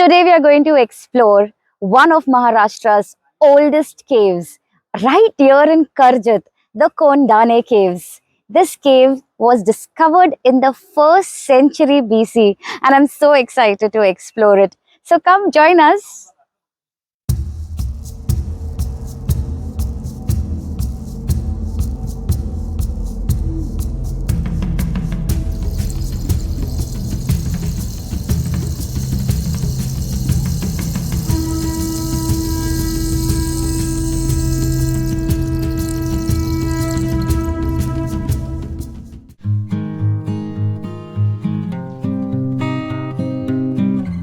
Today we are going to explore one of Maharashtra's oldest caves right here in Karjat, the Kondane Caves. This cave was discovered in the 1st century BC and I'm so excited to explore it. So come join us.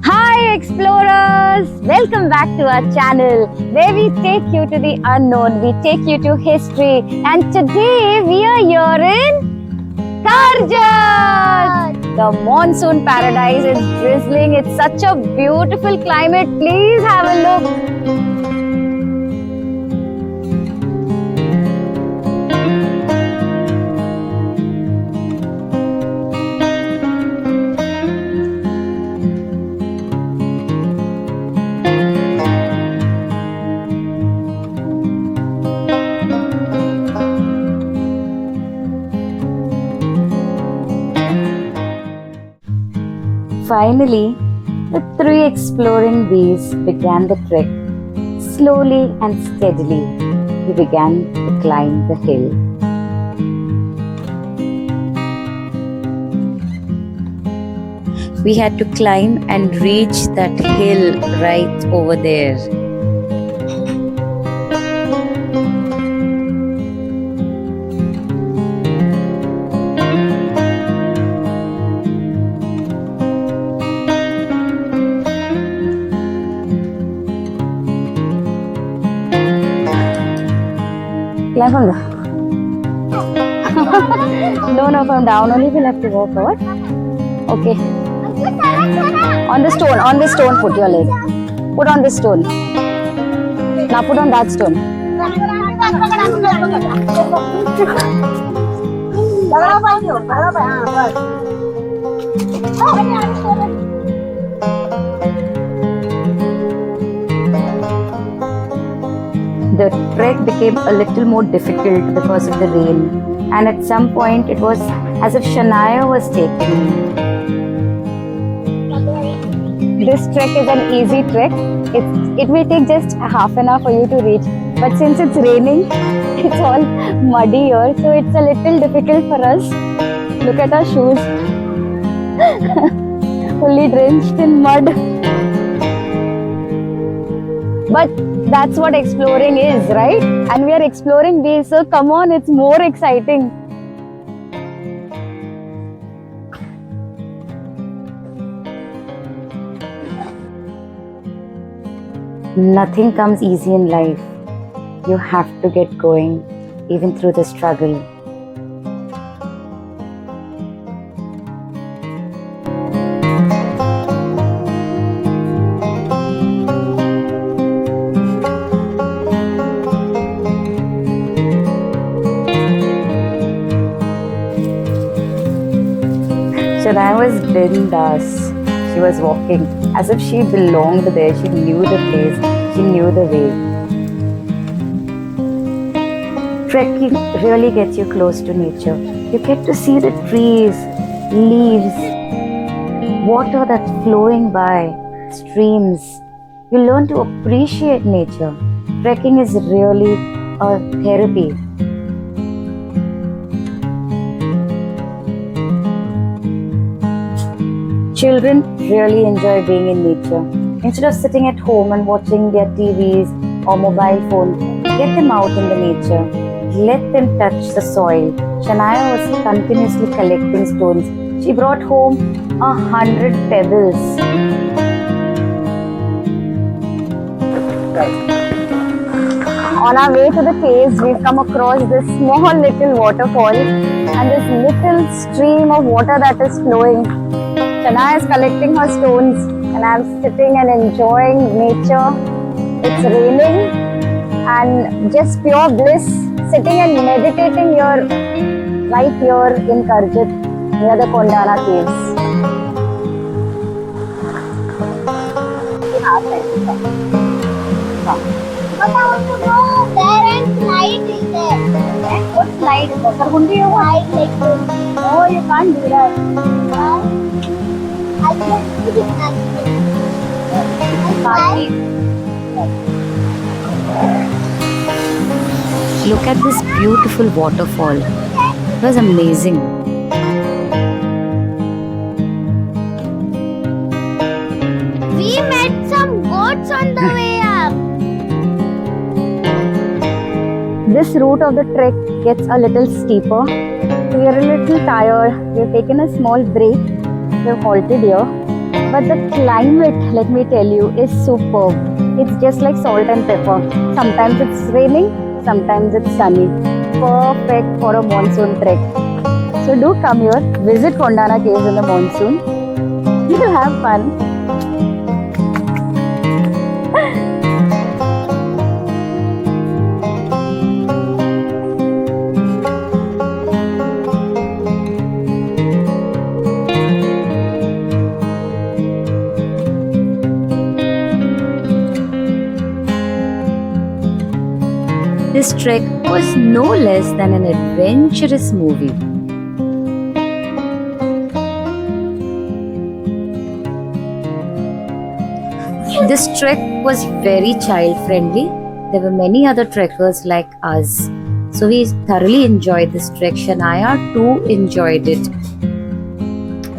Hi explorers! Welcome back to our channel where we take you to the unknown, we take you to history, and today we are here in Karjat! The monsoon paradise is drizzling. It's such a beautiful climate. Please have a look. Finally, the 3 exploring bees began the trek. Slowly and steadily, we began to climb the hill. We had to climb and reach that hill right over there. Climb from the no, from down only we'll have to walk over. Okay. On this stone put your leg. Put on this stone. Now put on that stone. The trek became a little more difficult because of the rain, and at some point it was as if Shania was taken. This trek is an easy trek. It will take just half an hour for you to reach, but since it's raining, it's all muddy here, so it's a little difficult for us. Look at our shoes, fully drenched in mud. But that's what exploring is, right? And we are exploring these, so come on, it's more exciting. Nothing comes easy in life. You have to get going, even through the struggle. Shania was bindas. She was walking as if she belonged there. She knew the place. She knew the way. Trekking really gets you close to nature. You get to see the trees, leaves, water that's flowing by, streams. You learn to appreciate nature. Trekking is really a therapy. Children really enjoy being in nature. Instead of sitting at home and watching their TVs or mobile phones, get them out in the nature. Let them touch the soil. Shania was continuously collecting stones. She brought home 100 pebbles. On our way to the caves, we've come across this small little waterfall and this little stream of water that is flowing. Shania is collecting her stones and I'm sitting and enjoying nature. It's raining and just pure bliss, sitting and meditating here, right here in Karjat near the Kondana Caves. But I want to go there and slide in there. What slide? Kargundi or what? Slide like this. Oh, you can't do that. Why? I just do this naturally. And slide. Look at this beautiful waterfall. It was amazing. We met some goats on the way up. This route of the trek gets a little steeper. We are a little tired. We have taken a small break. We have halted here. But the climate, let me tell you, is superb. It's just like salt and pepper. Sometimes it's raining, sometimes it's sunny. Perfect for a monsoon trek. So do come here, visit Kondane Caves in the monsoon. You will have fun. This trek was no less than an adventurous movie. This trek was very child friendly. There were many other trekkers like us. So we thoroughly enjoyed this trek. Shania too enjoyed it.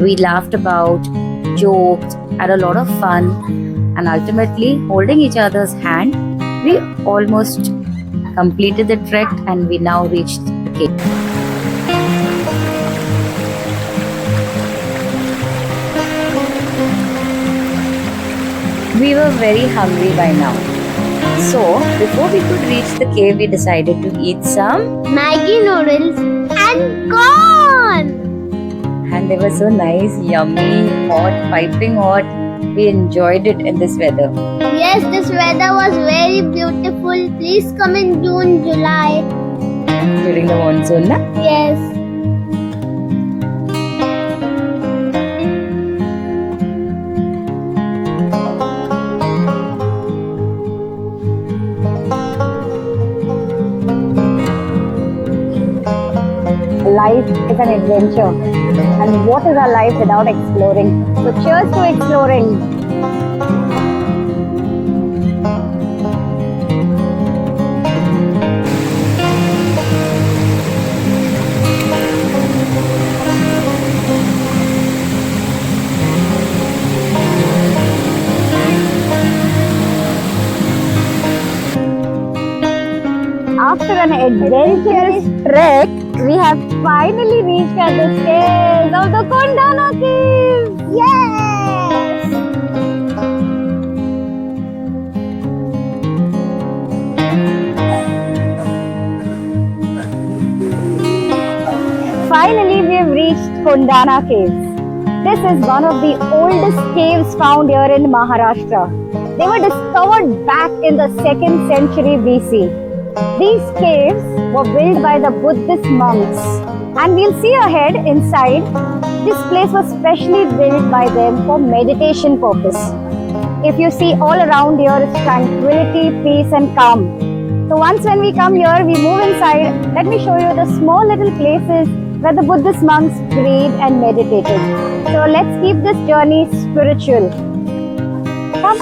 We laughed about, joked, had a lot of fun, and ultimately, holding each other's hand, we almost completed the trek and we now reached the cave. We were very hungry by now. So, before we could reach the cave, we decided to eat some. Maggie noodles and corn. And they were so nice, yummy, hot, piping hot. We enjoyed it in this weather. Yes, this weather was very beautiful. Please come in June, July. During the monsoon, na? Yes. Life is an adventure. And what is our life without exploring? So cheers to exploring. After an adventurous trek, we have finally reached at the caves of the Kondana Caves. Yes. Finally, we have reached Kondana Caves. This is one of the oldest caves found here in Maharashtra. They were discovered back in the 2nd century BC. These caves were built by the Buddhist monks, and we'll see ahead inside. This place was specially built by them for meditation purpose. If you see all around here is tranquility, peace and calm. So once when we come here, we move inside. Let me show you the small little places where the Buddhist monks prayed and meditated. So let's keep this journey spiritual. Come.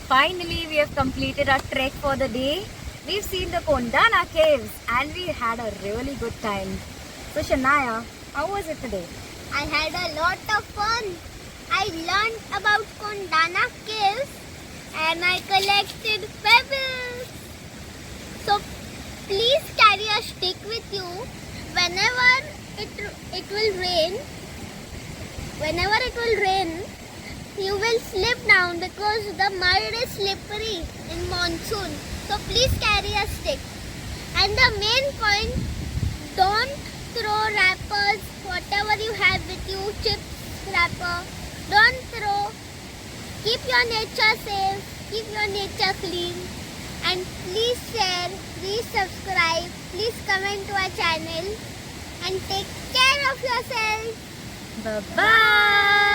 Finally, we have completed our trek for the day. We've seen the Kondana Caves and we had a really good time. So Shania, how was it today? I had a lot of fun. I learned about Kondana Caves and I collected pebbles. So please carry a stick with you whenever it will rain. Whenever it will rain, you will slip down because the mud is slippery in monsoon. So please carry a stick. And the main point, don't throw wrappers, whatever you have with you, chips, wrapper. Don't throw. Keep your nature safe, keep your nature clean. And please share, please subscribe, please comment to our channel. And take care of yourself. Bye-bye!